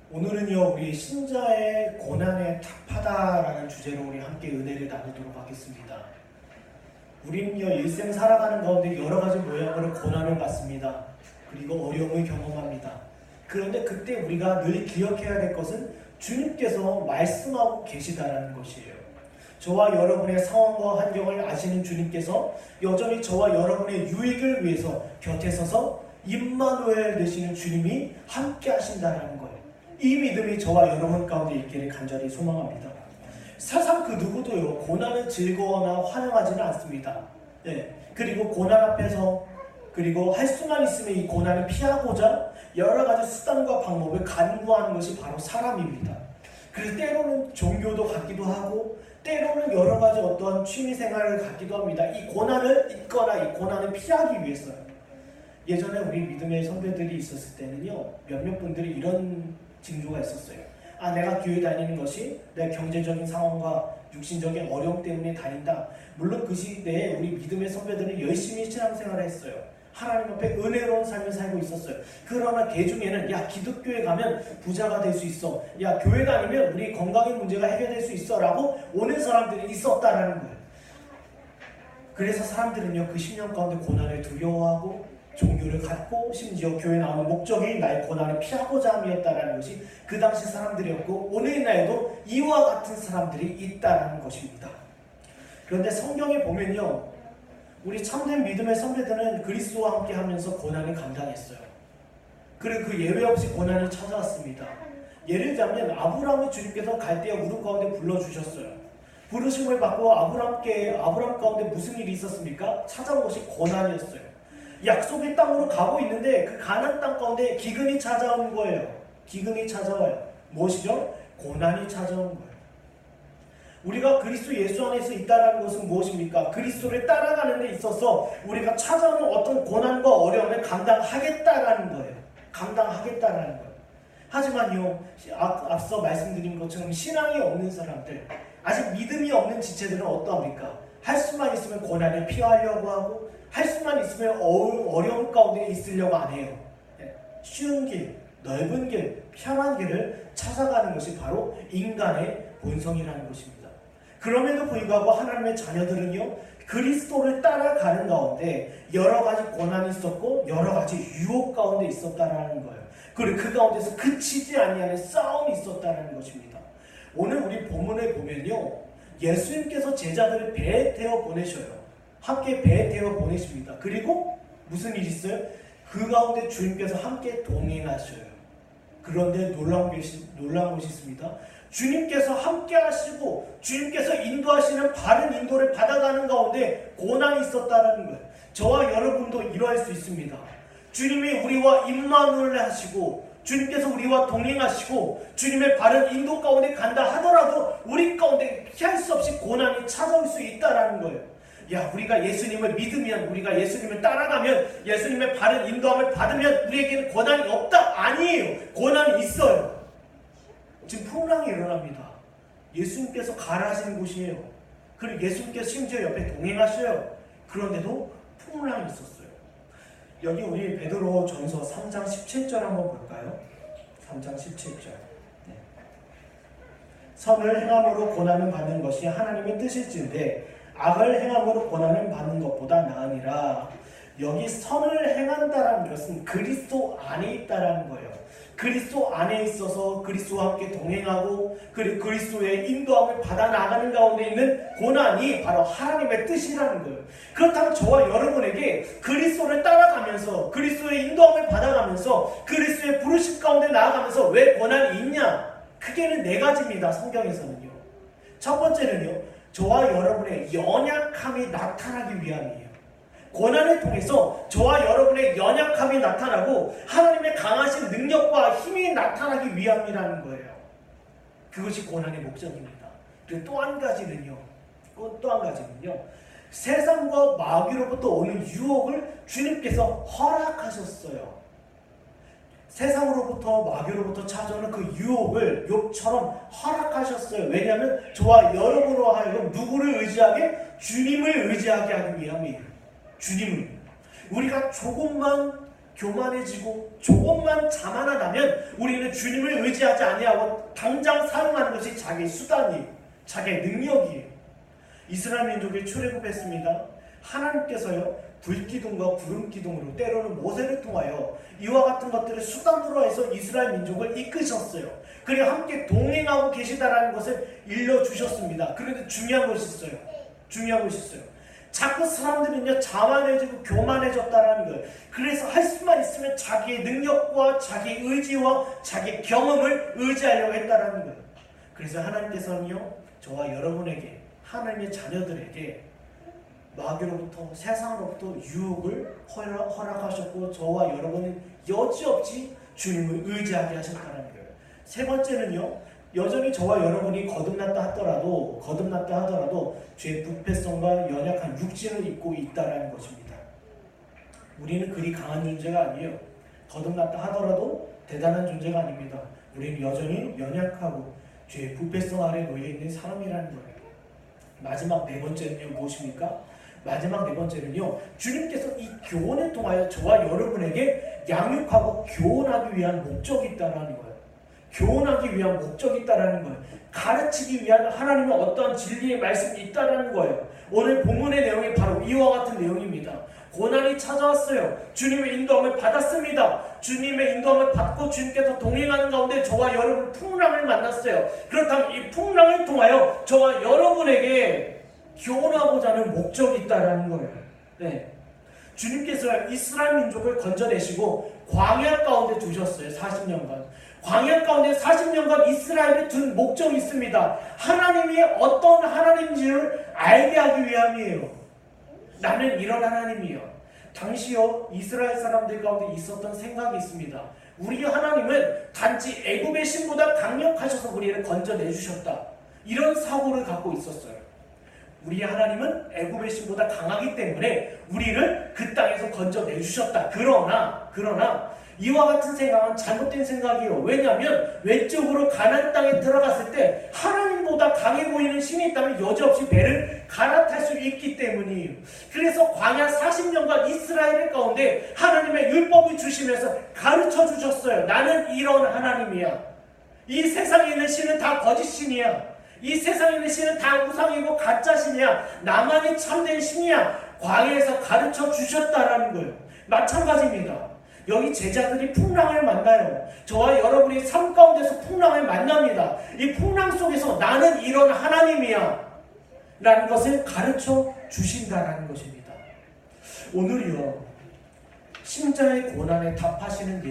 오늘은요, 우리 신자의 고난에 답하다라는 주제로 우리 함께 은혜를 나누도록 하겠습니다. 우리는요, 일생 살아가는 가운데 여러 가지 모양으로 고난을 받습니다. 그리고 어려움을 경험합니다. 그런데 그때 우리가 늘 기억해야 될 것은 주님께서 말씀하고 계시다라는 것이에요. 저와 여러분의 상황과 환경을 아시는 주님께서 여전히 저와 여러분의 유익을 위해서 곁에 서서 임마누엘 되시는 주님이 함께 하신다라는 거예요. 이 믿음이 저와 여러분 가운데 있기를 간절히 소망합니다. 세상 그 누구도요, 고난을 즐거워하거나 환영하지는 않습니다. 그리고 고난 앞에서 그리고 할 수만 있으면 이 고난을 피하고자 여러 가지 수단과 방법을 간구하는 것이 바로 사람입니다. 그래서 때로는 종교도 갖기도 하고 때로는 여러 가지 어떠한 취미생활을 갖기도 합니다. 이 고난을 잊거나 이 고난을 피하기 위해서요. 예전에 우리 믿음의 선배들이 있었을 때는요, 몇몇 분들이 이런 징조가 있었어요. 내가 교회 다니는 것이 내 경제적인 상황과 육신적인 어려움 때문에 다닌다. 물론 그 시대에 우리 믿음의 선배들은 열심히 신앙생활을 했어요. 하나님 앞에 은혜로운 삶을 살고 있었어요. 그러나 개 중에는 기독교에 가면 부자가 될 수 있어, 교회 다니면 우리 건강의 문제가 해결될 수 있어 라고 오는 사람들이 있었다라는 거예요. 그래서 사람들은요, 그 10년 가운데 고난을 두려워하고 종교를 갖고 심지어 교회 나오는 목적이 나의 고난을 피하고자 함이었다라는 것이 그 당시 사람들이었고 오늘날에도 이와 같은 사람들이 있다라는 것입니다. 그런데 성경에 보면요, 우리 참된 믿음의 선배들은 그리스도와 함께 하면서 고난을 감당했어요. 그리고 그 예외 없이 고난이 찾아왔습니다. 예를 들자면 아브라함을 주님께서 갈대아 우르 가운데 불러주셨어요. 부르심을 받고 아브라함 가운데 무슨 일이 있었습니까? 찾아온 것이 고난이었어요. 약속의 땅으로 가고 있는데 그 가나안 땅 가운데 기근이 찾아오는 거예요. 기근이 찾아와요. 무엇이죠? 고난이 찾아오는 거예요. 우리가 그리스도 예수 안에서 있다는 것은 무엇입니까? 그리스도를 따라가는 데 있어서 우리가 찾아오는 어떤 고난과 어려움을 감당하겠다라는 거예요. 감당하겠다라는 거예요. 하지만요, 앞서 말씀드린 것처럼 신앙이 없는 사람들, 아직 믿음이 없는 지체들은 어떠합니까? 할 수만 있으면 고난을 피하려고 하고 할 수만 있으면 어려움 가운데 있으려고 안 해요. 쉬운 길, 넓은 길, 편한 길을 찾아가는 것이 바로 인간의 본성이라는 것입니다. 그럼에도 불구하고 하나님의 자녀들은요, 그리스도를 따라가는 가운데 여러 가지 고난이 있었고 여러 가지 유혹 가운데 있었다라는 거예요. 그리고 그 가운데서 그치지 아니하는 싸움이 있었다라는 것입니다. 오늘 우리 본문을 보면요, 예수님께서 제자들을 배에 태워 보내셔요. 함께 배에 태워 보내십니다. 그리고 무슨 일이 있어요? 그 가운데 주님께서 함께 동행하셔요. 그런데 놀라운 것이 있습니다. 주님께서 함께 하시고 주님께서 인도하시는 바른 인도를 받아가는 가운데 고난이 있었다는 거예요. 저와 여러분도 이러할 수 있습니다. 주님이 우리와 임마누엘 하시고 주님께서 우리와 동행하시고 주님의 바른 인도 가운데 간다 하더라도 우리 가운데 피할 수 없이 고난이 찾아올 수 있다는 거예요. 우리가 예수님을 믿으면, 우리가 예수님을 따라가면, 예수님의 바른 인도함을 받으면 우리에게는 고난이 없다? 아니에요. 고난이 있어요. 지금 풍랑이 일어납니다. 예수님께서 가라 하시는 곳이에요. 그리고 예수님께서 심지어 옆에 동행하셔요. 그런데도 풍랑이 있었어요. 여기 우리 베드로 전서 3장 17절 한번 볼까요? 3장 17절. 선을 행함으로 고난을 받는 것이 하나님의 뜻일진데 악을 행함으로 고난을 받는 것보다 나으니라. 여기 선을 행한다라는 것은 그리스도 안에 있다라는 거예요. 그리스도 안에 있어서 그리스도와 함께 동행하고 그리고 그리스도의 인도함을 받아 나가는 가운데 있는 고난이 바로 하나님의 뜻이라는 거예요. 그렇다면 저와 여러분에게 그리스도를 따라가면서 그리스도의 인도함을 받아가면서 그리스도의 부르심 가운데 나아가면서 왜 고난이 있냐? 크게는 네 가지입니다. 성경에서는요. 첫 번째는요, 저와 여러분의 연약함이 나타나기 위함이에요. 고난을 통해서 저와 여러분의 연약함이 나타나고 하나님의 강하신 능력과 힘이 나타나기 위함이라는 거예요. 그것이 고난의 목적입니다. 그리고 또 한 가지는요, 세상과 마귀로부터 오는 유혹을 주님께서 허락하셨어요. 세상으로부터 마귀로부터 찾아오는 그 유혹을 욥처럼 허락하셨어요. 왜냐하면 저와 여러분으로 하여금 누구를 의지하게? 주님을 의지하게 하기 위함이에요. 주님을. 우리가 조금만 교만해지고 조금만 자만하다면 우리는 주님을 의지하지 아니하고 당장 사용하는 것이 자기의 수단이에요. 자기의 능력이에요. 이스라엘 민족이 출애굽했습니다. 하나님께서요 불기둥과 구름기둥으로 때로는 모세를 통하여 이와 같은 것들을 수단으로 해서 이스라엘 민족을 이끄셨어요. 그리고 함께 동행하고 계시다라는 것을 일러주셨습니다. 그런데 중요한 것이 있어요. 자꾸 사람들은요 자만해지고 교만해졌다라는 거예요. 그래서 할 수만 있으면 자기의 능력과 자기의 의지와 자기의 경험을 의지하려고 했다라는 거예요. 그래서 하나님께서는요 저와 여러분에게, 하나님의 자녀들에게 마귀로부터, 세상으로부터 유혹을 허락하셨고 저와 여러분은 여지없이 주님을 의지하게 하셨다는 거예요. 세 번째는요, 여전히 저와 여러분이 거듭났다 하더라도 죄의 부패성과 연약한 육신을 입고 있다는 것입니다. 우리는 그리 강한 존재가 아니에요. 거듭났다 하더라도 대단한 존재가 아닙니다. 우리는 여전히 연약하고 죄의 부패성 아래 놓여있는 사람이라는 거예요. 마지막 네 번째는요 무엇입니까? 마지막 네 번째는요, 주님께서 이 교훈을 통하여 저와 여러분에게 양육하고 교훈하기 위한 목적이 있다는 거예요. 교훈하기 위한 목적이 있다는 거예요. 가르치기 위한 하나님의 어떠한 진리의 말씀이 있다는 거예요. 오늘 본문의 내용이 바로 이와 같은 내용입니다. 고난이 찾아왔어요. 주님의 인도함을 받았습니다. 주님의 인도함을 받고 주님께서 동행하는 가운데 저와 여러분 풍랑을 만났어요. 그렇다면 이 풍랑을 통하여 저와 여러분에게 교훈하고자 하는 목적이 있다는 거예요. 네. 주님께서 이스라엘 민족을 건져내시고 광야 가운데 두셨어요. 40년간. 광야 가운데 40년간 이스라엘에 둔 목적이 있습니다. 하나님이 어떤 하나님인지를 알게 하기 위함이에요. 나는 이런 하나님이에요. 당시요 이스라엘 사람들 가운데 있었던 생각이 있습니다. 우리 하나님은 단지 애굽의 신보다 강력하셔서 우리를 건져내주셨다. 이런 사고를 갖고 있었어요. 우리 하나님은 애굽의 신보다 강하기 때문에 우리를 그 땅에서 건져내주셨다. 그러나 이와 같은 생각은 잘못된 생각이에요. 왜냐하면 외적으로 가나안 땅에 들어갔을 때 하나님보다 강해 보이는 신이 있다면 여지없이 배를 갈아탈 수 있기 때문이에요. 그래서 광야 40년간 이스라엘 가운데 하나님의 율법을 주시면서 가르쳐 주셨어요. 나는 이런 하나님이야. 이 세상에 있는 신은 다 거짓신이야. 이 세상에 있는 신은 다 우상이고 가짜신이야. 나만이 참된 신이야. 광야에서 가르쳐 주셨다라는 거예요. 마찬가지입니다. 여기 제자들이 풍랑을 만나요. 저와 여러분이 삶 가운데서 풍랑을 만납니다. 이 풍랑 속에서 나는 이런 하나님이야 라는 것을 가르쳐 주신다라는 것입니다. 오늘이요 신자의 고난에 답하시는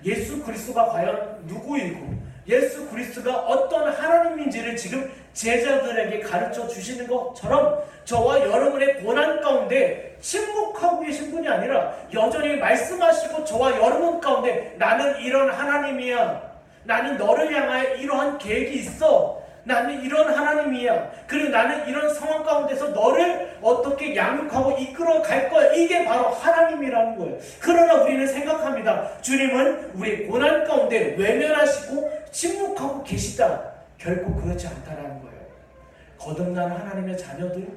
예수 그리스도가 과연 누구이고 예수 그리스도가 어떤 하나님인지를 지금 제자들에게 가르쳐 주시는 것처럼 저와 여러분의 고난 가운데 침묵하고 계신 분이 아니라 여전히 말씀하시고 저와 여러분 가운데 나는 이런 하나님이야. 나는 너를 향하여 이러한 계획이 있어. 나는 이런 하나님이야. 그리고 나는 이런 상황 가운데서 너를 어떻게 양육하고 이끌어 갈 거야. 이게 바로 하나님이라는 거예요. 그러나 우리는 생각합니다. 주님은 우리 고난 가운데 외면하시고 침묵하고 계시다. 결코 그렇지 않다라는 거예요. 거듭난 하나님의 자녀들,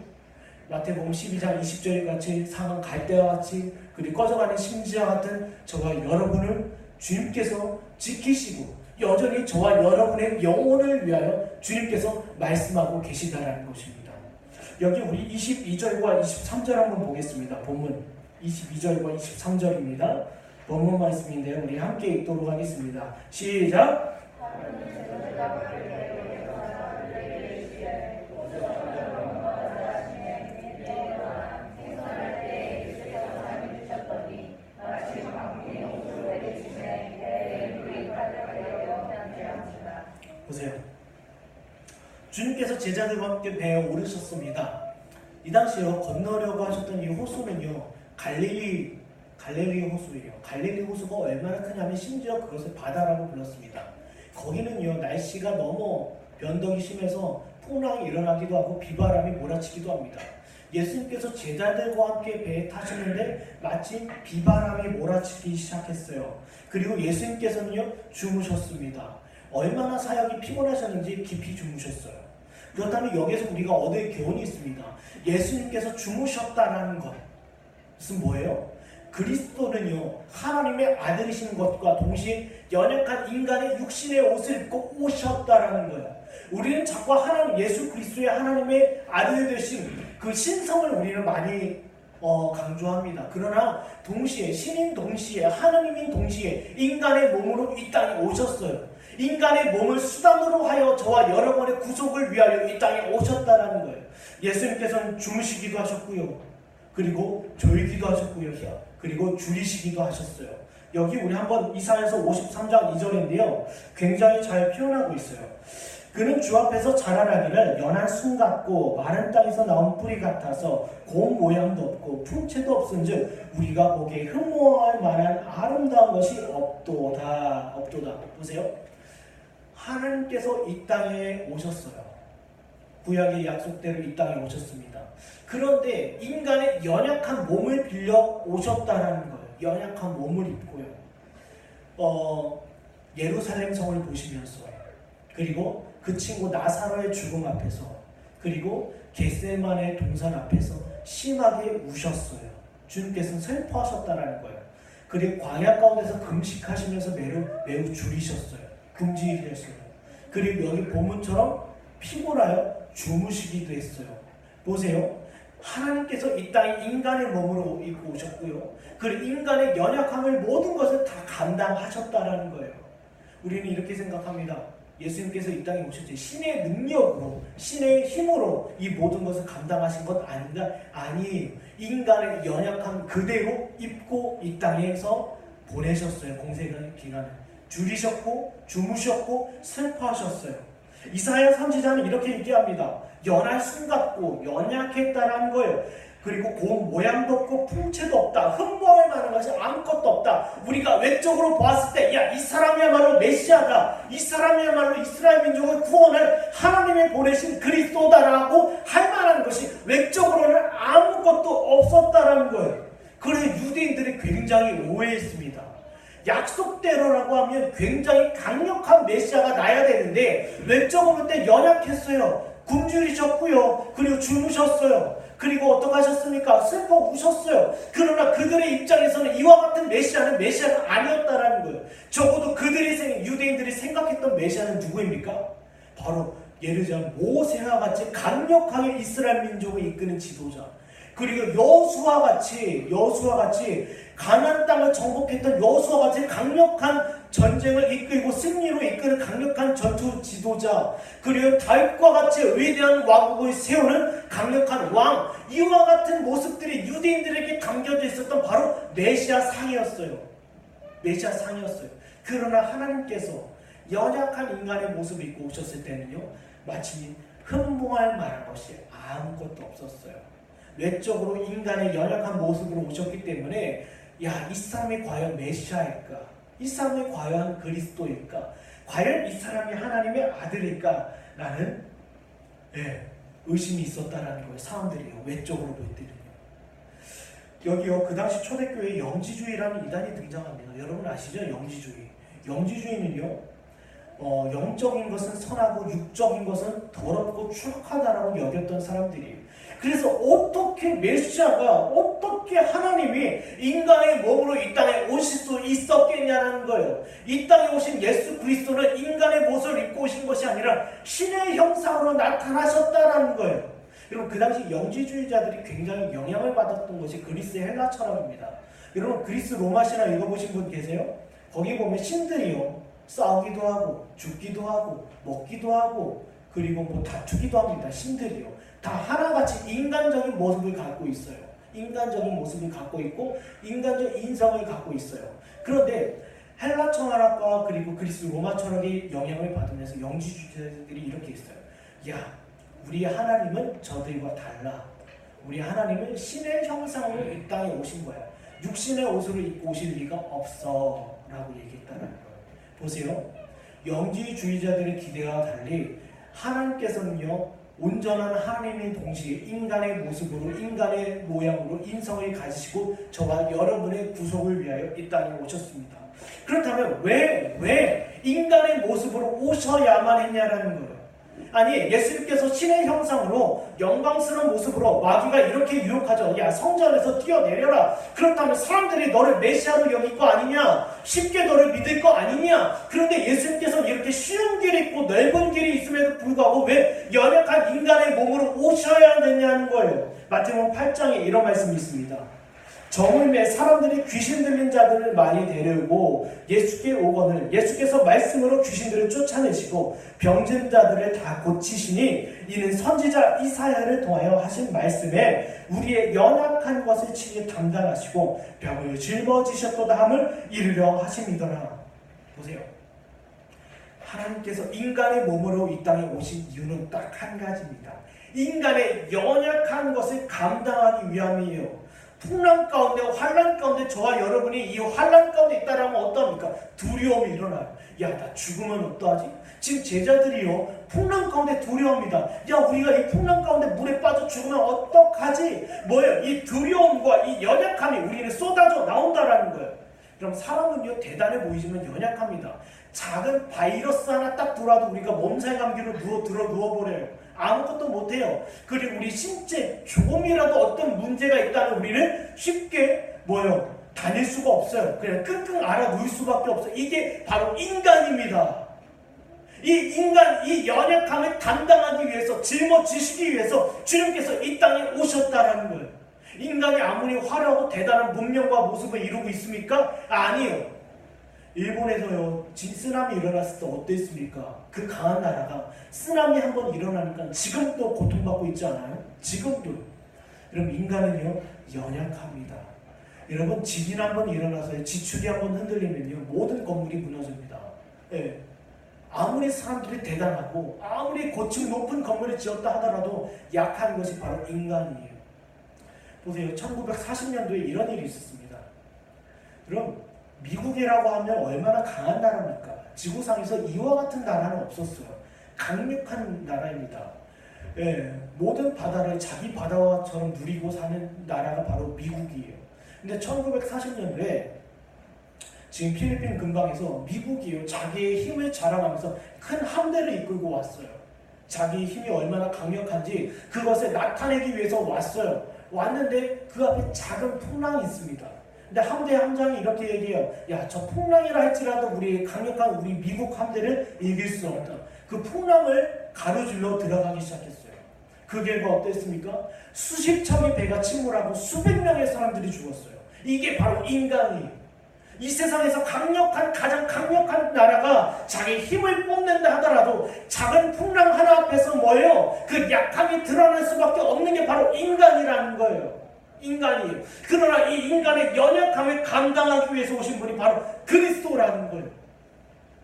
마태복음 12장 20절 같이 상한 갈대와 같이 그리고 꺼져가는 심지와 같은 저와 여러분을 주님께서 지키시고 여전히 저와 여러분의 영혼을 위하여 주님께서 말씀하고 계시다라는 것입니다. 여기 우리 22절과 23절 한번 보겠습니다. 본문 22절과 23절입니다. 본문 말씀인데요. 우리 함께 읽도록 하겠습니다. 시작! 보세요. 주님께서 제자들과 함께 배에 오르셨습니다. 이 당시요 건너려고 하셨던 이 호수는요 갈릴리 호수예요. 갈릴리 호수가 얼마나 크냐면 심지어 그것을 바다라고 불렀습니다. 거기는요 날씨가 너무 변덕이 심해서 풍랑이 일어나기도 하고 비바람이 몰아치기도 합니다. 예수님께서 제자들과 함께 배에 타시는데 마침 비바람이 몰아치기 시작했어요. 그리고 예수님께서는요 주무셨습니다. 얼마나 사역이 피곤하셨는지 깊이 주무셨어요. 그렇다면 여기서 우리가 얻을 교훈이 있습니다. 예수님께서 주무셨다는 것은 뭐예요? 그리스도는요 하나님의 아들이신 것과 동시에 연약한 인간의 육신의 옷을 입고 오셨다라는 거예요. 우리는 자꾸 하나님 예수 그리스도의 하나님의 아들 되신 그 신성을 우리는 많이 강조합니다. 그러나 동시에 신인 동시에 하나님인 동시에 인간의 몸으로 이 땅에 오셨어요. 인간의 몸을 수단으로 하여 저와 여러분의 구속을 위하여 이 땅에 오셨다라는 거예요. 예수님께서는 주무시기도 하셨고요. 그리고 졸기도 하셨고요. 그리고 줄이시기도 하셨어요. 여기 우리 한번 이사야서 53장 2절인데요. 굉장히 잘 표현하고 있어요. 그는 주 앞에서 자라나기를 연한 순 같고 마른 땅에서 나온 뿌리 같아서 고운 모양도 없고 풍채도 없은즉 우리가 보기에 흠모할 만한 아름다운 것이 없도다. 보세요. 하나님께서 이 땅에 오셨어요. 구약의 약속대로 이 땅에 오셨습니다. 그런데 인간의 연약한 몸을 빌려 오셨다라는 거예요. 연약한 몸을 입고요. 예루살렘 성을 보시면서 그리고 그 친구 나사로의 죽음 앞에서 그리고 겟세마네 동산 앞에서 심하게 우셨어요. 주님께서는 슬퍼하셨다라는 거예요. 그리고 광야 가운데서 금식하시면서 매우 줄이셨어요. 금지했어요. 그리고 여기 본문처럼 피곤하여 주무시기도 했어요. 보세요. 하나님께서 이 땅에 인간의 몸으로 입고 오셨고요. 그리고 인간의 연약함을 모든 것을 다 감당하셨다라는 거예요. 우리는 이렇게 생각합니다. 예수님께서 이 땅에 오실 때 신의 능력으로 신의 힘으로 이 모든 것을 감당하신 것 아닌가? 아니에요. 인간의 연약함 그대로 입고 이 땅에서 보내셨어요. 공생의 기간을 줄이셨고 주무셨고 슬퍼하셨어요. 이사야 선지자는 이렇게 얘기합니다. 연한 순 같고 연약했다라는 거예요. 그리고 고운 모양도 없고 풍채도 없다. 흠모할 만한 것이 아무것도 없다. 우리가 외적으로 보았을 때 야, 이 사람이야말로 메시아다. 이 사람이야말로 이스라엘 민족을 구원할 하나님이 보내신 그리스도다라고 할 만한 것이 외적으로는 아무것도 없었다라는 거예요. 그래서 유대인들이 굉장히 오해했습니다. 약속대로라고 하면 굉장히 강력한 메시아가 나야 되는데 외적으로 볼 때 연약했어요. 굶주리셨고요. 그리고 주무셨어요. 그리고 어떻게 하셨습니까? 슬퍼 우셨어요. 그러나 그들의 입장에서는 이와 같은 메시아는 메시아가 아니었다라는 거예요. 적어도 유대인들이 생각했던 메시아는 누구입니까? 바로 예를 들면 모세와 같이 강력하게 이스라엘 민족을 이끄는 지도자. 그리고 여호수아와 같이 가나안 땅을 정복했던 여호수아와 같이 강력한 전쟁을 이끌고 승리로 이끄는 강력한 전투 지도자, 그리고 다윗과 같이 위대한 왕국을 세우는 강력한 왕, 이와 같은 모습들이 유대인들에게 담겨져 있었던 바로 메시아 상이었어요. 그러나 하나님께서 연약한 인간의 모습을 입고 오셨을 때는요, 마치 흠모할 만한 것이 아무것도 없었어요. 외적으로 인간의 연약한 모습으로 오셨기 때문에 야, 이 사람이 과연 메시아일까? 이 사람이 과연 그리스도일까? 과연 이 사람이 하나님의 아들일까? 라는 의심이 있었다는 거예요. 사람들이요. 외적으로 볼 때는요. 여기요. 그 당시 초대교회에 영지주의라는 이단이 등장합니다. 여러분 아시죠? 영지주의는요. 영적인 것은 선하고 육적인 것은 더럽고 추악하다라고 여겼던 사람들이에요. 그래서 어떻게 메시아가, 어떻게 하나님이 인간의 몸으로 이 땅에 오실 수 있었겠냐는 거예요. 이 땅에 오신 예수 그리스도는 인간의 모습을 입고 오신 것이 아니라 신의 형상으로 나타나셨다는 거예요. 여러분 그 당시 영지주의자들이 굉장히 영향을 받았던 것이 그리스 헬라 철학입니다. 여러분 그리스 로마 신화 읽어보신 분 계세요? 거기 보면 신들이요 싸우기도 하고 죽기도 하고 먹기도 하고 그리고 뭐 다투기도 합니다. 신들이요. 다 하나같이 인간적인 모습을 갖고 있어요. 인간적인 모습을 갖고 있고 인간적 인성을 갖고 있어요. 그런데 헬라 철학과 그리고 그리스 로마 철학의 영향을 받으면서 영지주의자들이 이렇게 했어요. 야, 우리 하나님은 저들과 달라. 우리 하나님은 신의 형상으로 이 땅에 오신 거야. 육신의 옷으로 입고 오실 리가 없어 라고 얘기했다는 거예요. 보세요. 영지주의자들의 기대와 달리 하나님께서는요 온전한 하나님인 동시에 인간의 모습으로 인간의 모양으로 인성을 가지시고 저와 여러분의 구속을 위하여 이 땅에 오셨습니다. 그렇다면 왜 인간의 모습으로 오셔야만 했냐라는 거예요. 아니 예수님께서 신의 형상으로 영광스러운 모습으로 마귀가 이렇게 유혹하죠. 야 성전에서 뛰어내려라. 그렇다면 사람들이 너를 메시아로 여길 거 아니냐? 쉽게 너를 믿을 거 아니냐? 그런데 예수님께서 이렇게 쉬운 길이 있고 넓은 길이 있음에도 불구하고 왜 연약한 인간의 몸으로 오셔야 되냐는 거예요. 마태복음 8장에 이런 말씀이 있습니다. 저물매 사람들이 귀신 들린 자들을 많이 데려오고 예수께 오거늘 예수께서 말씀으로 귀신들을 쫓아내시고 병든 자들을 다 고치시니 이는 선지자 이사야를 통하여 하신 말씀에 우리의 연약한 것을 친히 담당하시고 병을 짊어지셨도다 함을 이루려 하심이더라. 보세요. 하나님께서 인간의 몸으로 이 땅에 오신 이유는 딱 한 가지입니다. 인간의 연약한 것을 감당하기 위함이에요. 풍랑 가운데 환난 가운데 저와 여러분이 이 환난 가운데 있다라면 어떠합니까? 두려움이 일어나요. 야, 나 죽으면 어떠하지? 지금 제자들이요 풍랑 가운데 두려워합니다. 야, 우리가 이 풍랑 가운데 물에 빠져 죽으면 어떡하지? 뭐예요? 이 두려움과 이 연약함이 우리는 쏟아져 나온다라는 거예요. 그럼 사람은요 대단해 보이지만 연약합니다. 작은 바이러스 하나 딱 들어와도 우리가 몸살 감기로 누워버려요. 아무것도 못해요. 그리고 우리 신체 조금이라도 어떤 문제가 있다면 우리는 쉽게 뭐예요? 다닐 수가 없어요. 그냥 끙끙 앓아 누울 수밖에 없어요. 이게 바로 인간입니다. 이 인간, 이 연약함을 감당하기 위해서 짊어지시기 위해서 주님께서 이 땅에 오셨다라는 거예요. 인간이 아무리 화려하고 대단한 문명과 모습을 이루고 있습니까? 아니요. 일본에서요 쓰나미 일어났을 때 어땠습니까? 그 강한 나라가 쓰나미 한번 일어나니까 지금도 고통받고 있지 않아요? 지금도. 여러분 인간은요 연약합니다. 여러분 지진 한번 일어나서 지축이 한번 흔들리면요 모든 건물이 무너집니다. 예. 아무리 사람들이 대단하고 아무리 고층 높은 건물을 지었다 하더라도 약한 것이 바로 인간이에요. 보세요. 1940년도에 이런 일이 있었습니다. 그럼 미국이라고 하면 얼마나 강한 나라입니까? 지구상에서 이와 같은 나라는 없었어요. 강력한 나라입니다. 예, 모든 바다를 자기 바다처럼 누리고 사는 나라가 바로 미국이에요. 근데 1940년도에 지금 필리핀 근방에서 미국이요 자기의 힘을 자랑하면서 큰 함대를 이끌고 왔어요. 자기의 힘이 얼마나 강력한지 그것을 나타내기 위해서 왔어요. 왔는데 그 앞에 작은 풍랑이 있습니다. 근데 함대 함장이 이렇게 얘기해요. 야, 저 풍랑이라 할지라도 우리 강력한 우리 미국 함대를 이길 수 없다. 그 풍랑을 가로질러 들어가기 시작했어요. 그 결과 어땠습니까? 수십 척의 배가 침몰하고 수백 명의 사람들이 죽었어요. 이게 바로 인간이에요. 이 세상에서 가장 강력한 나라가 자기 힘을 뽐낸다 하더라도 작은 풍랑 하나 앞에서 뭐예요? 그 약함이 드러날 수밖에 없는 게 바로 인간이라는 거예요. 인간이에요. 그러나 이 인간의 연약함을 감당하기 위해서 오신 분이 바로 그리스도라는 거예요.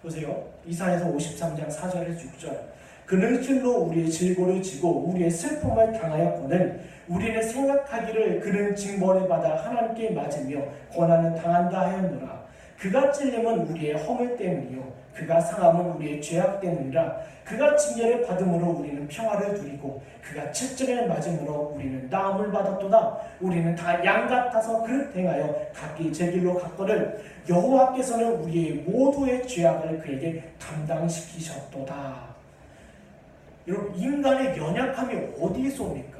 보세요. 이사야서 53장 4절에서 6절. 그는 실로 우리의 질고를 지고 우리의 슬픔을 당하였거늘 우리는 생각하기를 그는 징벌을 받아 하나님께 맞으며 고난을 당한다 하였노라. 그가 찔림은 우리의 허물 때문이요 그가 상함은 우리의 죄악 때문이라. 그가 징계를 받음으로 우리는 평화를 누리고 그가 채찍을 맞음으로 우리는 나음을 받았도다. 우리는 다 양 같아서 그릇 행하여 각기 제 길로 갔거늘 여호와께서는 우리의 모두의 죄악을 그에게 담당시키셨도다. 여러분 인간의 연약함이 어디에서 옵니까?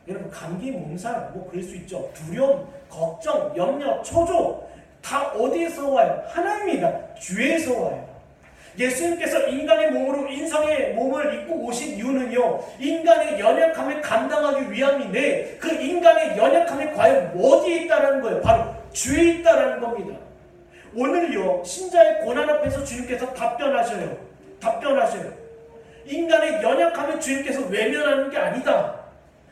여러분 감기, 몸살 뭐 그럴 수 있죠. 두려움, 걱정, 염려, 초조 다 어디에서 와요? 하나님입니다. 죄에서 와요. 예수님께서 인간의 몸으로 인성의 몸을 입고 오신 이유는요 인간의 연약함을 감당하기 위함인데 그 인간의 연약함이 과연 어디에 있다는 거예요? 바로 죄에 있다는 겁니다. 오늘요 신자의 고난 앞에서 주님께서 답변하셔요. 인간의 연약함을 주님께서 외면하는 게 아니다.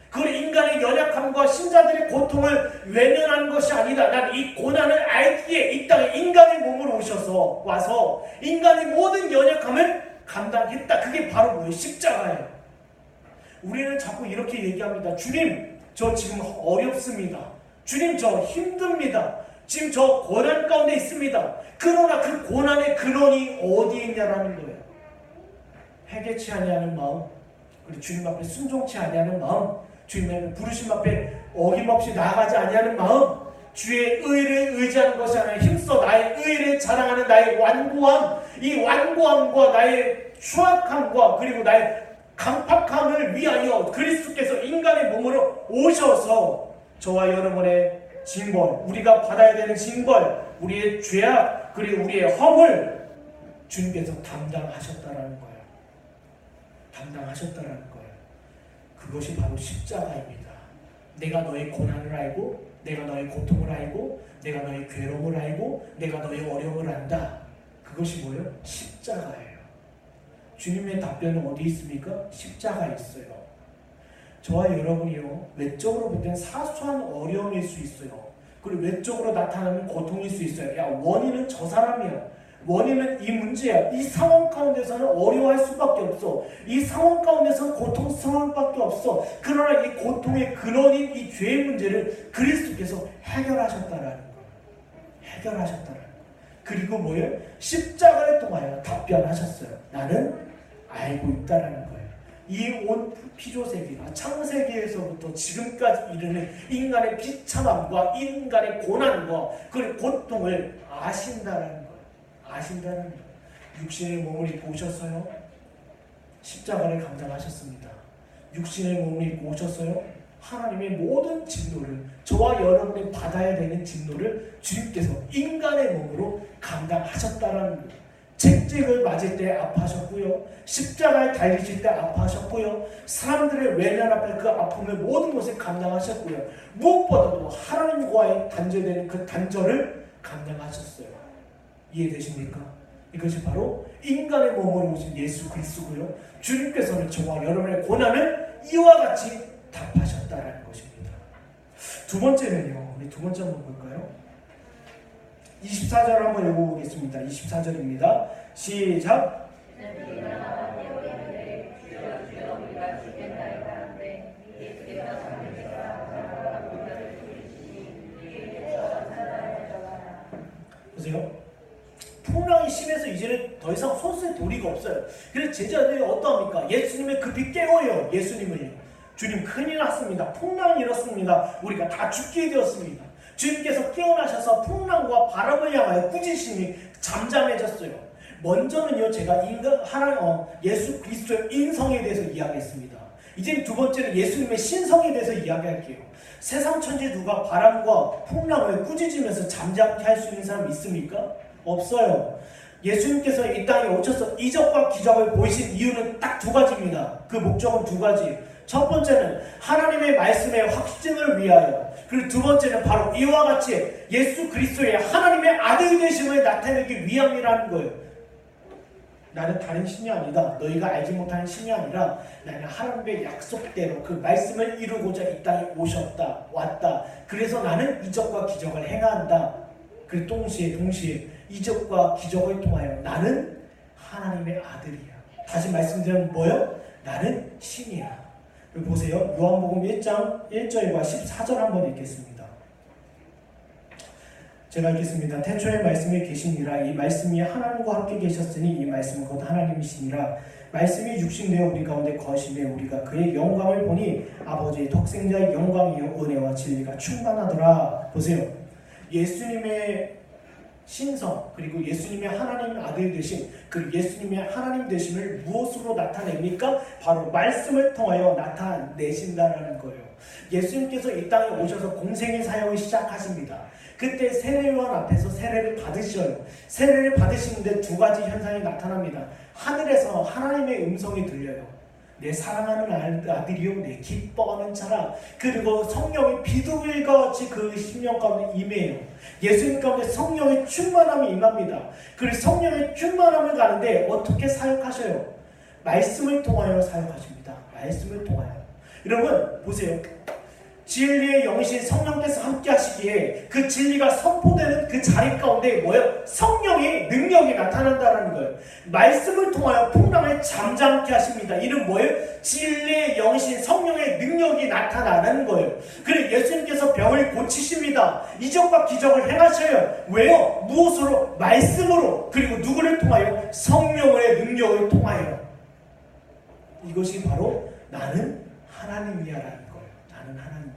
그걸 인간의 연약함과 신자들의 고통을 외면하는 것이 아니다. 난 이 고난을 알기에 이 땅에 인간의 몸으로 오셔서 와서 인간의 모든 연약함을 감당했다. 그게 바로 뭐예요? 십자가예요. 우리는 자꾸 이렇게 얘기합니다. 주님, 저 지금 어렵습니다. 주님, 저 힘듭니다. 지금 저 고난 가운데 있습니다. 그러나 그 고난의 근원이 어디에 있냐라는 거예요. 회개치 아니하는 마음, 그리고 주님 앞에 순종치 아니하는 마음, 주님의 부르심 앞에 어김없이 나아가지 아니하는 마음, 주의 의를 의지하는 것이 아니라 힘써 나의 의를 자랑하는 나의 완고함, 이 완고함과 나의 추악함과 그리고 나의 강팍함을 위하여 그리스도께서 인간의 몸으로 오셔서 저와 여러분의 징벌, 우리가 받아야 되는 징벌, 우리의 죄악, 그리고 우리의 허물 주님께서 담당하셨다라는 거예요. 담당하셨다라는 거예요. 그것이 바로 십자가입니다. 내가 너의 고난을 알고, 내가 너의 고통을 알고, 내가 너의 괴로움을 알고, 내가 너의 어려움을 안다. 그것이 뭐예요? 십자가예요. 주님의 답변은 어디 있습니까? 십자가에 있어요. 저와 여러분이요, 외적으로 볼 땐 사소한 어려움일 수 있어요. 그리고 외적으로 나타나는 고통일 수 있어요. 야, 원인은 저 사람이야. 원인은 이 문제야. 이 상황 가운데서는 어려워할 수밖에 없어. 이 상황 가운데서는 고통스러울 수밖에 없어. 그러나 이 고통의 근원인 이 죄의 문제를 그리스도께서 해결하셨다라는 거예요. 해결하셨다라는 거예요. 그리고 뭐예요? 십자가를 통하여 답변하셨어요. 나는 알고 있다라는 거예요. 이 온 피조세계가 창세기에서부터 지금까지 이르는 인간의 비참함과 인간의 고난과 그 고통을 아신다라는 거예요. 아신다는 거예요. 육신의 몸을 입고 오셨어요. 십자가를 감당하셨습니다. 육신의 몸을 입고 오셨어요. 하나님의 모든 진노를, 저와 여러분이 받아야 되는 진노를 주님께서 인간의 몸으로 감당하셨다라는 거예요. 채찍을 맞을 때 아파하셨고요. 십자가에 달리실 때 아파하셨고요. 사람들의 외면 앞에 그 아픔의 모든 것을 감당하셨고요. 무엇보다도 하나님과의 단절되는 그 단절을 감당하셨어요. 이해되십니까? 이것이 바로 인간의 몸으로 오신 예수 그리스도고요. 주님께서는 저와 여러분의 고난을 이와 같이 답하셨다라는 것입니다. 두 번째는요. 우리 두 번째 한번 볼까요? 24절 한번 읽어보겠습니다. 24절입니다. 시작. 보세요. 풍랑이 심해서 이제는 더 이상 손쓸 도리가 없어요. 그래서 제자들이 어떠합니까? 예수님을 급히 깨워요. 예수님을요. 주님 큰일 났습니다. 풍랑이 일었습니다. 우리가 다 죽게 되었습니다. 주님께서 깨어나셔서 풍랑과 바람을 향하여 꾸짖으시니 잠잠해졌어요. 먼저는요, 제가 예수 그리스도의 인성에 대해서 이야기했습니다. 이제 두 번째는 예수님의 신성에 대해서 이야기할게요. 세상 천지 누가 바람과 풍랑을 꾸짖으면서 잠잠케 할 수 있는 사람 있습니까? 없어요. 예수님께서 이 땅에 오셔서 이적과 기적을 보이신 이유는 딱 두 가지입니다. 그 목적은 두 가지. 첫 번째는 하나님의 말씀의 확증을 위하여, 그리고 두 번째는 바로 이와 같이 예수 그리스도의 하나님의 아들 되심을 나타내기 위함이라는 거예요. 나는 다른 신이 아니다. 너희가 알지 못하는 신이 아니라 나는 하나님의 약속대로 그 말씀을 이루고자 이 땅에 오셨다. 왔다. 그래서 나는 이적과 기적을 행한다. 그 동시에 이적과 기적을 통하여 나는 하나님의 아들이야. 다시 말씀드리면 뭐요? 나는 신이야. 보세요. 요한복음 1장 1절과 14절 한번 읽겠습니다. 제가 읽겠습니다. 태초에 말씀이 계시니라. 이 말씀이 하나님과 함께 계셨으니 이 말씀은 곧 하나님이시니라. 말씀이 육신되어 우리 가운데 거심에 우리가 그의 영광을 보니 아버지의 독생자의 영광이요 은혜와 진리가 충만하더라. 보세요. 예수님의 신성, 그리고 예수님의 하나님 아들 되심, 그 예수님의 하나님 되심을 무엇으로 나타냅니까? 바로 말씀을 통하여 나타내신다라는 거예요. 예수님께서 이 땅에 오셔서 공생의 사역을 시작하십니다. 그때 세례요한 앞에서 세례를 받으셔요. 세례를 받으시는데 두 가지 현상이 나타납니다. 하늘에서 하나님의 음성이 들려요. 내 사랑하는 아들이요 내 기뻐하는 자라. 그리고 성령이 비둘기와 같이 그 심령 가운데 임해요. 예수님 가운데 성령의 충만함이 임합니다. 그리고 성령의 충만함을 가는데 어떻게 사역하셔요? 말씀을 통하여 사역하십니다. 말씀을 통하여. 여러분 보세요. 진리의 영이신 성령께서 함께 하시기에 그 진리가 선포되는 그 자리 가운데 뭐예요? 성령의 능력이 나타난다는 거예요. 말씀을 통하여 풍랑을 잠잠케 하십니다. 이는 뭐예요? 진리의 영이신 성령의 능력이 나타나는 거예요. 그리고 예수님께서 병을 고치십니다. 이적과 기적을 행하셔요. 왜요? 무엇으로? 말씀으로. 그리고 누구를 통하여? 성령의 능력을 통하여. 이것이 바로 나는 하나님이야라는 거예요. 나는 하나님이야.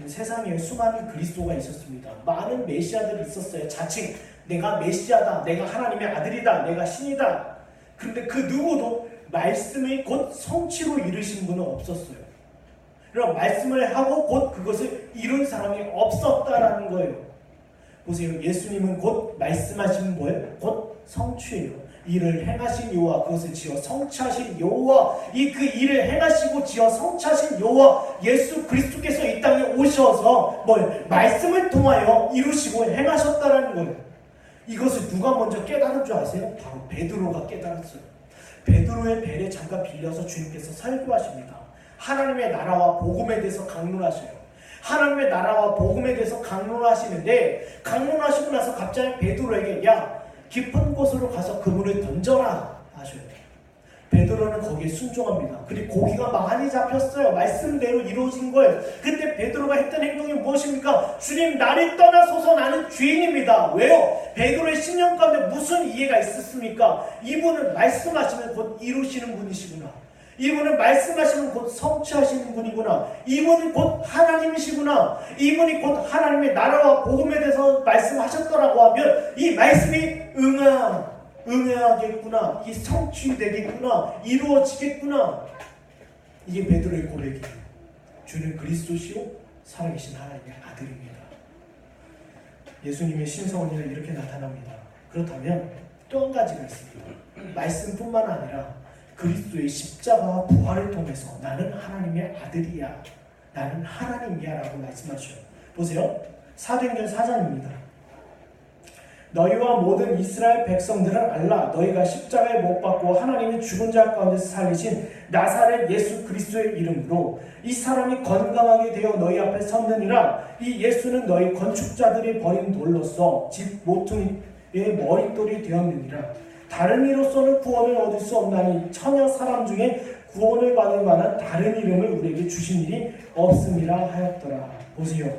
세상에 수많은 그리스도가 있었습니다. 많은 메시아들이 있었어요. 자칭 내가 메시아다, 내가 하나님의 아들이다, 내가 신이다. 그런데 그 누구도 말씀이 곧 성취로 이르신 분은 없었어요. 그럼 말씀을 하고 곧 그것을 이룬 사람이 없었다라는 거예요. 보세요. 예수님은 곧 말씀하신 뭐예요? 곧 성취예요. 일을 행하신 여호와, 그것을 지어 성취하신 여호와, 그 일을 행하시고 지어 성취하신 여호와 예수 그리스도께서 이 땅에 오셔서 말씀을 통하여 이루시고 행하셨다라는 거예요. 이것을 누가 먼저 깨달은 줄 아세요? 바로 베드로가 깨달았어요. 베드로의 배를 잠깐 빌려서 주님께서 설교하십니다. 하나님의 나라와 복음에 대해서 강론하셔요. 하나님의 나라와 복음에 대해서 강론하시는데, 강론하시고 나서 갑자기 베드로에게 야, 깊은 곳으로 가서 그물을 던져라 하셔요. 베드로는 거기에 순종합니다. 그리고 고기가 많이 잡혔어요. 말씀대로 이루어진 거예요. 그때 베드로가 했던 행동이 무엇입니까? 주님, 나를 떠나소서, 나는 죄인입니다. 왜요? 베드로의 신령 가운데 무슨 이해가 있었습니까? 이분은 말씀하시면 곧 이루시는 분이시구나. 이분은 말씀하시면 곧 성취하시는 분이구나. 이분은 곧 하나님이시구나. 이분이 곧 하나님의 나라와 복음에 대해서 말씀하셨더라고 하면 이 말씀이 응하겠구나. 이 성취되겠구나. 이루어지겠구나. 이게 베드로의 고백이에요. 주는 그리스도시요 살아계신 하나님의 아들입니다. 예수님의 신성은혜는 이렇게 나타납니다. 그렇다면 또 한 가지가 있습니다. 말씀뿐만 아니라 그리스도의 십자가와 부활을 통해서 나는 하나님의 아들이야, 나는 하나님이야 라고 말씀하셔요. 보세요. 사도행전 4장입니다. 너희와 모든 이스라엘 백성들은 알라. 너희가 십자가에 못 박고 하나님이 죽은 자 가운데서 살리신 나사렛 예수 그리스도의 이름으로 이 사람이 건강하게 되어 너희 앞에 섰느니라. 이 예수는 너희 건축자들이 버린 돌로서 집 모퉁이의 머릿돌이 되었느니라. 다른 이로서는 구원을 얻을 수 없나니 천여 사람 중에 구원을 받을 만한 다른 이름을 우리에게 주신 일이 없음이라 하였더라. 보세요.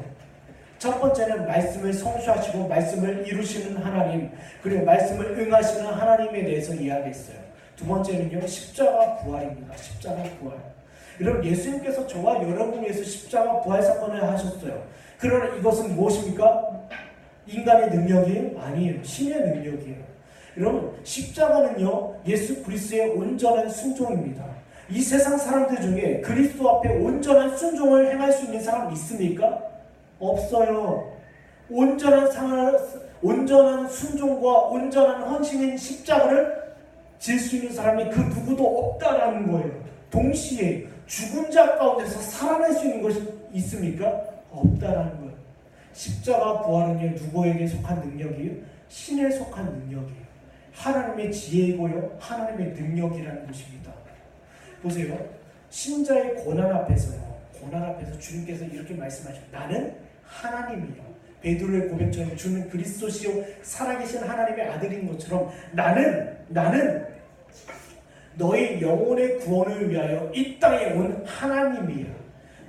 첫 번째는 말씀을 성취하시고 말씀을 이루시는 하나님, 그리고 말씀을 응하시는 하나님에 대해서 이야기했어요. 두 번째는요, 십자가 부활입니다. 십자가 부활. 여러분, 예수님께서 저와 여러분을 위해서 십자가 부활 사건을 하셨어요. 그러나 이것은 무엇입니까? 인간의 능력이에요? 아니에요. 신의 능력이에요. 여러분, 십자가는요, 예수 그리스도의 온전한 순종입니다. 이 세상 사람들 중에 그리스도 앞에 온전한 순종을 행할 수 있는 사람 있습니까? 없어요. 온전한 순종과 온전한 헌신인 십자가를 질 수 있는 사람이 그 누구도 없다라는 거예요. 동시에 죽은 자 가운데서 살아날 수 있는 것이 있습니까? 없다라는 거예요. 십자가 부활은요, 누구에게 속한 능력이에요? 신에 속한 능력이에요. 하나님의 지혜이고요, 하나님의 능력이라는 것입니다. 보세요. 신자의 고난 앞에서 주님께서 이렇게 말씀하셨어요. 나는 하나님이요. 베드로의 고백처럼 주는 그리스도시요 살아계신 하나님의 아들인 것처럼 나는 너희 영혼의 구원을 위하여 이 땅에 온 하나님이야.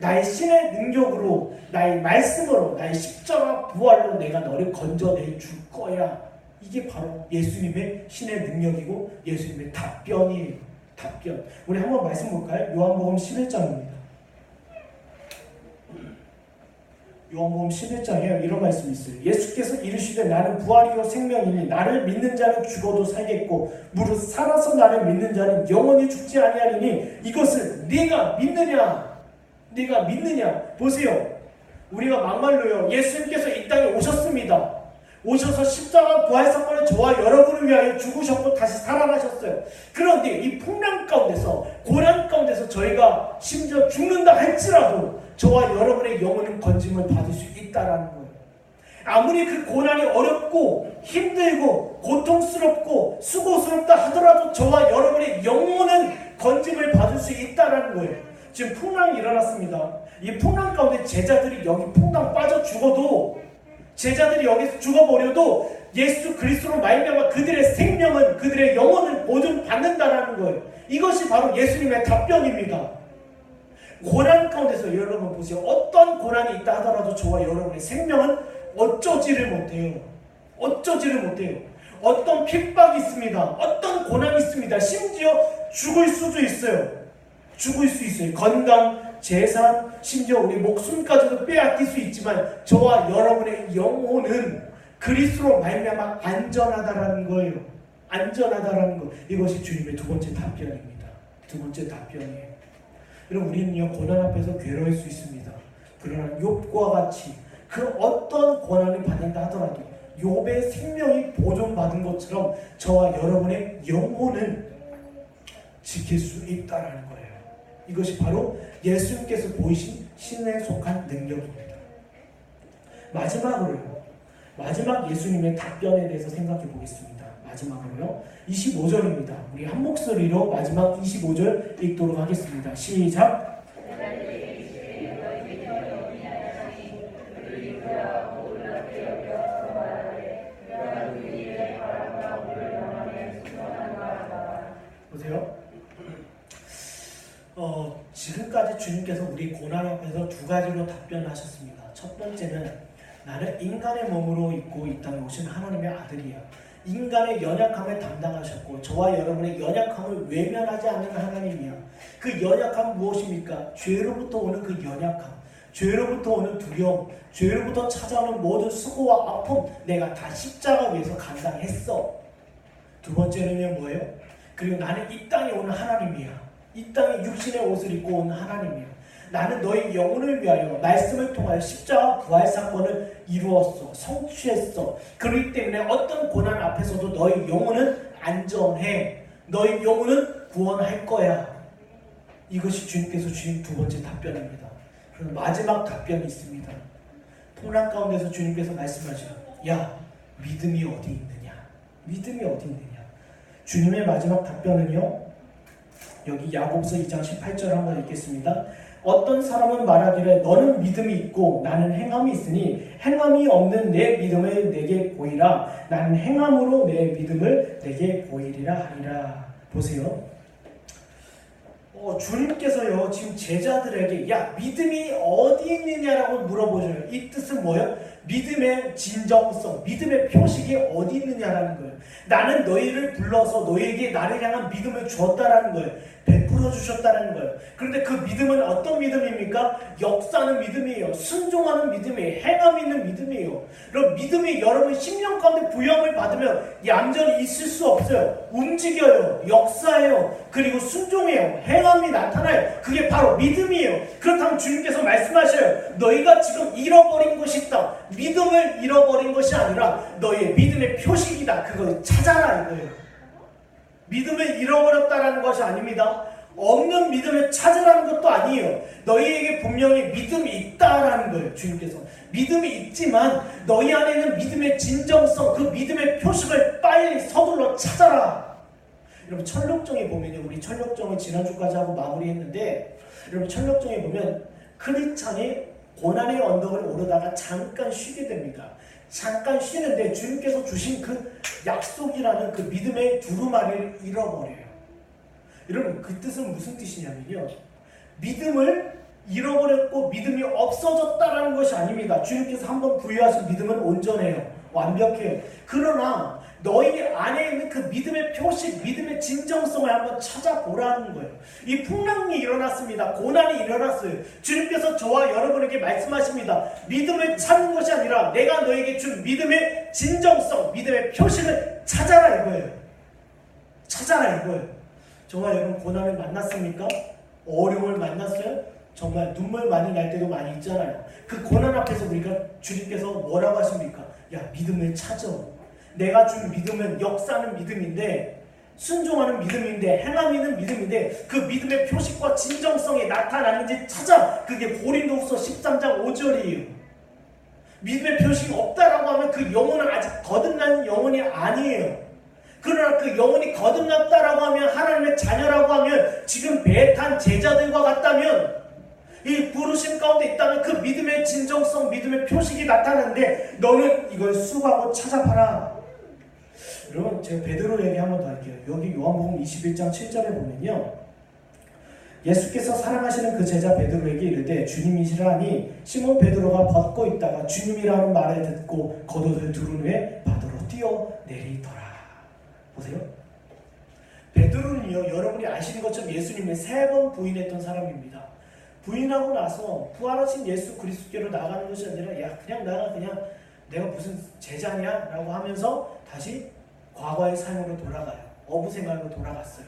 나의 신의 능력으로, 나의 말씀으로, 나의 십자가 부활로 내가 너를 건져내 줄 거야. 이게 바로 예수님의 신의 능력이고 예수님의 답변이에요. 답변. 우리 한번 말씀 볼까요? 요한복음 11장입니다. 요한복음 11장에 이런 말씀이 있어요. 예수께서 이르시되 나는 부활이요 생명이니 나를 믿는 자는 죽어도 살겠고 무릇 살아서 나를 믿는 자는 영원히 죽지 아니하리니 이것을 네가 믿느냐? 네가 믿느냐? 보세요. 우리가 막말로요, 예수님께서 이 땅에 오셨습니다. 오셔서 십자가 부활 사건을 저와 여러분을 위하여 죽으셨고 다시 살아나셨어요. 그런데 이 풍랑 가운데서, 고난 가운데서 저희가 심지어 죽는다 할지라도 저와 여러분의 영혼은 건짐을 받을 수 있다라는 거예요. 아무리 그 고난이 어렵고 힘들고 고통스럽고 수고스럽다 하더라도 저와 여러분의 영혼은 건짐을 받을 수 있다라는 거예요. 지금 풍랑이 일어났습니다. 이 풍랑 가운데 제자들이 여기 풍랑 빠져 죽어도, 제자들이 여기서 죽어버려도 예수 그리스도로 말미암아 그들의 생명은, 그들의 영혼을 모두 받는다라는 거예요. 이것이 바로 예수님의 답변입니다. 고난 가운데서 여러분 보세요. 어떤 고난이 있다 하더라도 저와 여러분의 생명은 어쩌지를 못해요. 어쩌지를 못해요. 어떤 핍박이 있습니다. 어떤 고난이 있습니다. 심지어 죽을 수도 있어요. 죽을 수 있어요. 건강, 재산, 심지어 우리 목숨까지도 빼앗길 수 있지만 저와 여러분의 영혼은 그리스도로 말미암아 안전하다라는 거예요. 안전하다라는 것. 이것이 주님의 두 번째 답변입니다. 두 번째 답변이에요. 여러분, 우리는요 고난 앞에서 괴로울 수 있습니다. 그러나 욥과 같이 그 어떤 고난을 받는다 하더라도 욥의 생명이 보존받은 것처럼 저와 여러분의 영혼은 지킬 수 있다라는 거예요. 이것이 바로 예수님께서 보이신 신에 속한 능력입니다. 마지막 예수님의 답변에 대해서 생각해 보겠습니다. 마지막으로요 25절입니다. 우리 한 목소리로 마지막 25절 읽도록 하겠습니다. 시작. 보세요. 지금까지 주님께서 우리 고난 앞에서 두 가지로 답변하셨습니다. 첫 번째는 나는 인간의 몸으로 있고 이 땅에 오신 하나님의 아들이야. 인간의 연약함을 담당하셨고 저와 여러분의 연약함을 외면하지 않는 하나님이야. 그 연약함은 무엇입니까? 죄로부터 오는 그 연약함, 죄로부터 오는 두려움, 죄로부터 찾아오는 모든 수고와 아픔, 내가 다 십자가 위에서 감당했어. 두 번째는요 뭐예요? 그리고 나는 이 땅에 오는 하나님이야. 이 땅에 육신의 옷을 입고 온 하나님이야. 나는 너의 영혼을 위하여 말씀을 통하여 십자가 부활 사건을 이루었어. 성취했어. 그렇기 때문에 어떤 고난 앞에서도 너의 영혼은 안전해. 너의 영혼은 구원할 거야. 이것이 주님께서 주신 두 번째 답변입니다. 그리고 마지막 답변이 있습니다. 풍랑 가운데서 주님께서 말씀하셔요. 야, 믿음이 어디 있느냐? 믿음이 어디 있느냐? 주님의 마지막 답변은요. 여기 야고보서 2장 18절 한번 읽겠습니다. 어떤 사람은 말하기를 너는 믿음이 있고 나는 행함이 있으니 행함이 없는 내 믿음을 내게 보이라. 나는 행함으로 내 믿음을 내게 보이리라 하리라. 보세요. 주님께서요 지금 제자들에게 야 믿음이 어디 있느냐라고 물어보셔요. 이 뜻은 뭐예요? 믿음의 진정성, 믿음의 표식이 어디 있느냐라는 거예요. 나는 너희를 불러서 너희에게 나를 향한 믿음을 주었다라는 거예요. 베풀어 주셨다는 거예요. 그런데 그 믿음은 어떤 믿음입니까? 역사하는 믿음이에요. 순종하는 믿음이에요. 행함 있는 믿음이에요. 그럼 믿음이 여러분 심령 가운데 부여함을 받으면 얌전히 있을 수 없어요. 움직여요. 역사해요. 그리고 순종해요. 행함이 나타나요. 그게 바로 믿음이에요. 그렇다면 주님께서 말씀하셔요. 너희가 지금 잃어버린 것이 있다. 믿음을 잃어버린 것이 아니라 너희의 믿음의 표식이다. 그걸 찾아라 이거예요. 믿음을 잃어버렸다라는 것이 아닙니다. 없는 믿음을 찾으라는 것도 아니에요. 너희에게 분명히 믿음이 있다라는 거예요. 주님께서 믿음이 있지만 너희 안에는 믿음의 진정성, 그 믿음의 표식을 빨리 서둘러 찾아라. 여러분 철력정에 보면요, 우리 철력정을 지난주까지 하고 마무리했는데 여러분 철력정에 보면 크리스찬이 고난의 언덕을 오르다가 잠깐 쉬게 됩니다. 잠깐 쉬는데 주님께서 주신 그 약속이라는 그 믿음의 두루마리를 잃어버려요. 여러분 그 뜻은 무슨 뜻이냐면요, 믿음을 잃어버렸고 믿음이 없어졌다라는 것이 아닙니다. 주님께서 한번 부여하신 믿음은 온전해요. 완벽해요. 그러나 너희 안에 있는 그 믿음의 표식, 믿음의 진정성을 한번 찾아보라는 거예요. 이 풍랑이 일어났습니다. 고난이 일어났어요. 주님께서 저와 여러분에게 말씀하십니다. 믿음을 찾는 것이 아니라 내가 너에게 준 믿음의 진정성, 믿음의 표식을 찾아라 이거예요. 찾아라 이거예요. 저와 여러분 고난을 만났습니까? 어려움을 만났어요? 정말 눈물 많이 날 때도 많이 있잖아요. 그 고난 앞에서 우리가 주님께서 뭐라고 하십니까? 야, 믿음을 찾아. 내가 준 믿음은 역사하는 믿음인데, 순종하는 믿음인데, 행함 있는 믿음인데 그 믿음의 표식과 진정성이 나타나는지 찾아. 그게 고린도후서 13장 5절이에요. 믿음의 표식이 없다라고 하면 그 영혼은 아직 거듭난 영혼이 아니에요. 그러나 그 영혼이 거듭났다라고 하면, 하나님의 자녀라고 하면, 지금 배에 탄 제자들과 같다면, 이 부르심 가운데 있다면 그 믿음의 진정성, 믿음의 표식이 나타나는데 너는 이걸 수고하고 찾아봐라. 여러분 제가 베드로 얘기 한 번 더 할게요. 여기 요한복음 21장 7절에 보면요, 예수께서 사랑하시는 그 제자 베드로에게 이르되 주님이시라 하니 시몬 베드로가 벗고 있다가 주님이라는 말을 듣고 겉옷을 두른 후에 바다로 뛰어내리더라. 보세요. 베드로는요, 여러분이 아시는 것처럼 예수님을 3번 부인했던 사람입니다. 부인하고 나서 부활하신 예수 그리스도께로 나가는 것이 아니라 야 그냥 내가 무슨 제자냐 라고 하면서 다시 과거의 삶으로 돌아가요. 어부 생활로 돌아갔어요.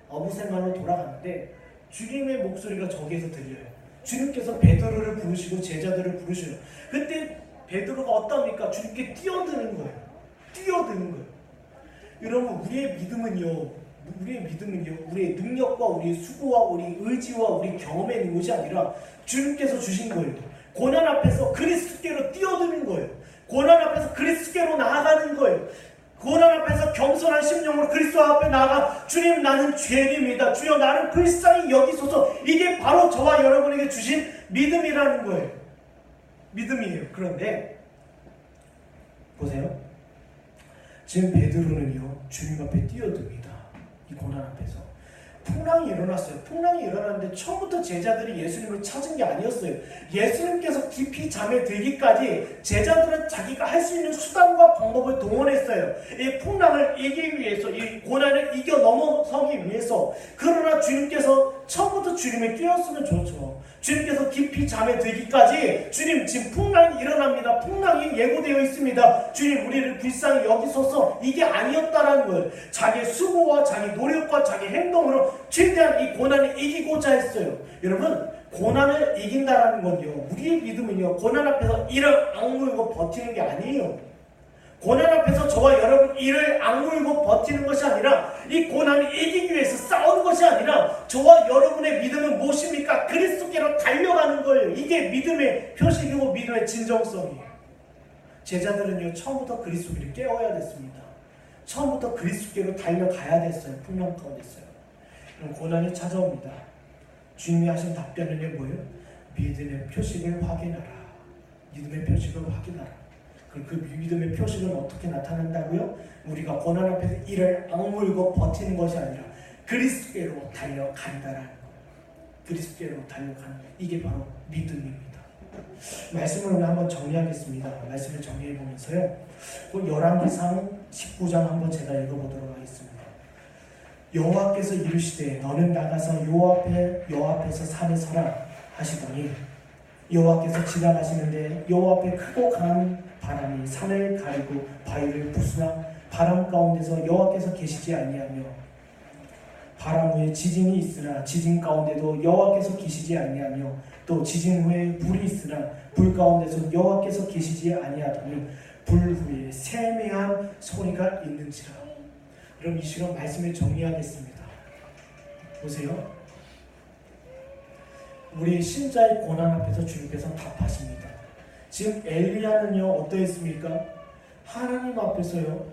어부 생활로 돌아갔는데 주님의 목소리가 저기에서 들려요. 주님께서 베드로를 부르시고 제자들을 부르셔요. 그때 베드로가 어떠합니까? 주님께 뛰어드는 거예요. 뛰어드는 거예요. 여러분, 우리의 믿음은요, 우리의 능력과 우리의 수고와 우리 의지와 우리 경험에 있는 것이 아니라 주님께서 주신 거예요. 고난 앞에서 그리스도께로 뛰어드는 거예요. 고난 앞에서 그리스도께로 나아가는 거예요. 고난 앞에서 겸손한 심령으로 그리스도 앞에 나아가 주님, 나는 죄인입니다. 주여, 나를 불쌍히 여기소서. 이게 바로 저와 여러분에게 주신 믿음이라는 거예요. 믿음이에요. 그런데 보세요. 지금 베드로는요, 주님 앞에 뛰어듭니다. 이 고난 앞에서 풍랑이 일어났어요. 풍랑이 일어났는데 처음부터 제자들이 예수님을 찾은 게 아니었어요. 예수님께서 깊이 잠에 들기까지 제자들은 자기가 할 수 있는 수단과 방법을 동원했어요. 이 풍랑을 이기기 위해서, 이 고난을 이겨 넘어서기 위해서. 그러나 주님께서 처음부터 주님을 깨웠으면 좋죠. 주님께서 깊이 잠에 들기까지, 주님, 지금 풍랑이 일어납니다. 풍랑이 예고되어 있습니다. 주님, 우리를 불쌍히 여기소서. 이게 아니었다라는 거예요. 자기의 수고와 자기 노력과 자기 행동으로 최대한 이 고난을 이기고자 했어요. 여러분, 고난을 이긴다라는 건요, 우리의 믿음은요, 고난 앞에서 이를 악물고 버티는 게 아니에요. 고난 앞에서 저와 여러분 이를 악물고 버티는 것이 아니라, 이 고난을 이기기 위해서 싸우는 것이 아니라, 저와 여러분의 믿음은 무엇입니까? 그리스도께로 달려가는 거예요. 이게 믿음의 표식이고 믿음의 진정성이에요. 제자들은요, 처음부터 그리스도를 깨워야 됐습니다. 처음부터 그리스도께로 달려가야 됐어요. 풍랑 가운데서요. 그럼 고난이 찾아옵니다. 주님이 하신 답변은 뭐예요? 믿음의 표식을 확인하라. 믿음의 표식을 확인하라. 그 믿음의 표식은 어떻게 나타난다고요? 우리가 고난 앞에서 이를 악물고 버티는 것이 아니라 그리스도께로 달려간다라는 거예요. 그리스도께로 달려가는, 이게 바로 믿음입니다. 말씀을 오늘 한번 정리하겠습니다. 말씀을 정리해 보면서요, 열왕기상 19장 한번 제가 읽어보도록 하겠습니다. 여호와께서 이르시되 너는 나가서 여호와 앞에서 산에 서라 하시더니, 여호와께서 지나가시는데 여호와 앞에 크고 강한 바람이 산을 가리고 바위를 부수나 바람 가운데서 여호와께서 계시지 아니하며, 바람 후에 지진이 있으나 지진 가운데도 여호와께서 계시지 아니하며, 또 지진 후에 불이 있으나 불 가운데서 여호와께서 계시지 아니하더니 불 후에 세미한 소리가 있는지라. 그럼 이 시간 말씀을 정리하겠습니다. 보세요. 우리 신자의 고난 앞에서 주님께서 답하십니다. 지금 엘리야는요, 어떠했습니까? 하나님 앞에서요,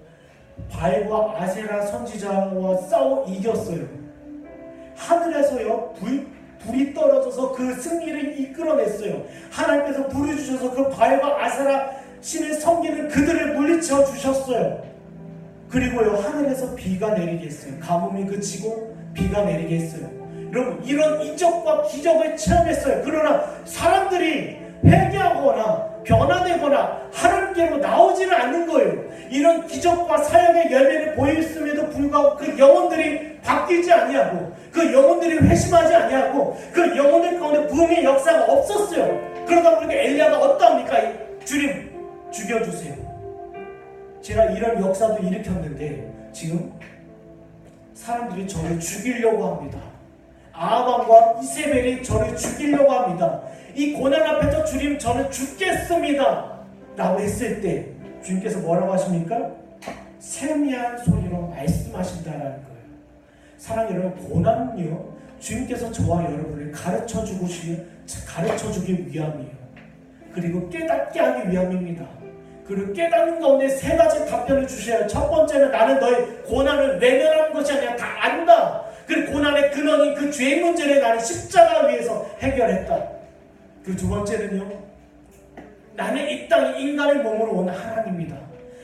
바알과 아세라 선지자와 싸워 이겼어요. 하늘에서요, 불이 떨어져서 그 승리를 이끌어냈어요. 하나님께서 불을 주셔서 그 바알과 아세라 신을 섬기는 그들을 물리쳐 주셨어요. 그리고요, 하늘에서 비가 내리게 했어요. 가뭄이 그치고 비가 내리게 했어요. 여러분, 이런 이적과 기적을 체험했어요. 그러나 사람들이 회개하거나 변화되거나 하나님께로 나오지는 않는 거예요. 이런 기적과 사역의 열매를 보였음에도 불구하고 그 영혼들이 바뀌지 아니하고, 그 영혼들이 회심하지 아니하고, 그 영혼들 가운데 부흥의 역사가 없었어요. 그러다 보니까 엘리야가 어떠합니까? 주님, 죽여주세요. 제가 이런 역사도 일으켰는데 지금 사람들이 저를 죽이려고 합니다. 아합과 이세벨이 저를 죽이려고 합니다. 이 고난 앞에서 주님, 저는 죽겠습니다 라고 했을 때 주님께서 뭐라고 하십니까? 세미한 소리로 말씀하신다라는 거예요. 사랑하는 여러분, 고난은요, 주님께서 저와 여러분을 가르쳐주기 위함이에요. 그리고 깨닫게 하기 위함입니다. 그리고 깨닫는 가운데 세 가지 답변을 주셔요. 첫 번째는, 나는 너의 고난을 외면하는 것이 아니라 다 안다. 그 고난의 근원인 그 죄의 문제를 나는 십자가 위에서 해결했다. 그 두 번째는요, 나는 이 땅에 인간의 몸으로 온 하나님이다.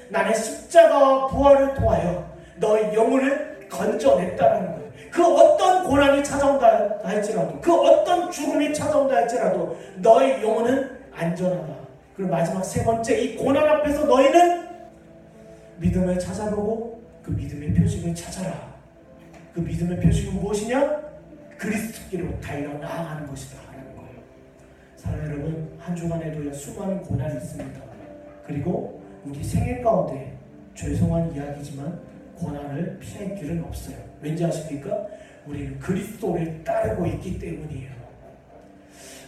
나는 십자가와 부활을 통하여 너의 영혼을 건져냈다라는 거예요. 그 어떤 고난이 찾아온다 할지라도, 그 어떤 죽음이 찾아온다 할지라도 너의 영혼은 안전하다. 그리고 마지막 세 번째, 이 고난 앞에서 너희는 믿음을 찾아보고 그 믿음의 표식을 찾아라. 그 믿음의 표식은 무엇이냐? 그리스도께로 달려 나아가는 것이다 하는 거예요. 사랑하는 여러분, 한 주간에도 수많은 고난이 있습니다. 그리고 우리 생애 가운데 죄송한 이야기지만 고난을 피할 길은 없어요. 왠지 아십니까? 우리는 그리스도를 따르고 있기 때문이에요.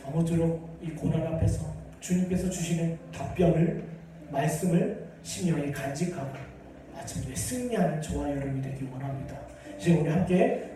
아무쪼록 이 고난 앞에서 주님께서 주시는 답변을, 말씀을 심령에 간직하고 마침내 승리하는 저와 여러분이 되기 원합니다. 이제 우리 함께